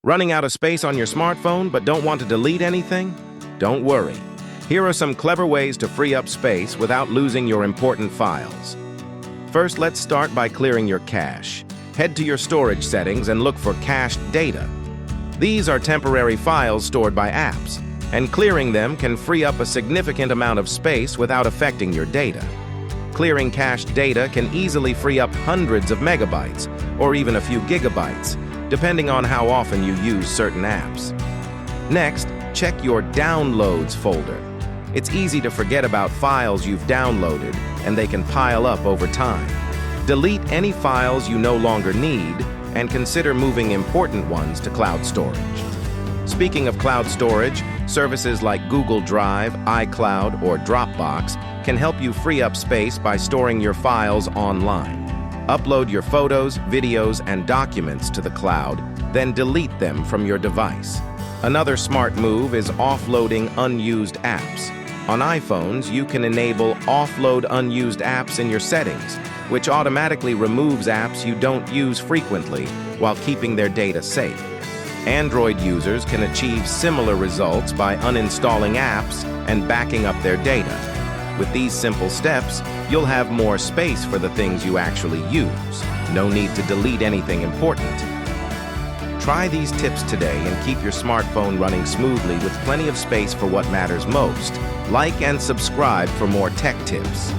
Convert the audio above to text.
Running out of space on your smartphone but don't want to delete anything? Don't worry. Here are some clever ways to free up space without losing your important files. First, let's start by clearing your cache. Head to your storage settings and look for cached data. These are temporary files stored by apps, and clearing them can free up a significant amount of space without affecting your data. Clearing cached data can easily free up hundreds of megabytes, or even a few gigabytes, depending on how often you use certain apps. Next, check your Downloads folder. It's easy to forget about files you've downloaded, and they can pile up over time. Delete any files you no longer need, and consider moving important ones to cloud storage. Speaking of cloud storage, services like Google Drive, iCloud, or Dropbox can help you free up space by storing your files online. Upload your photos, videos, and documents to the cloud, then delete them from your device. Another smart move is offloading unused apps. On iPhones, you can enable Offload Unused Apps in your settings, which automatically removes apps you don't use frequently while keeping their data safe. Android users can achieve similar results by uninstalling apps and backing up their data. With these simple steps, you'll have more space for the things you actually use. No need to delete anything important. Try these tips today and keep your smartphone running smoothly with plenty of space for what matters most. Like and subscribe for more tech tips.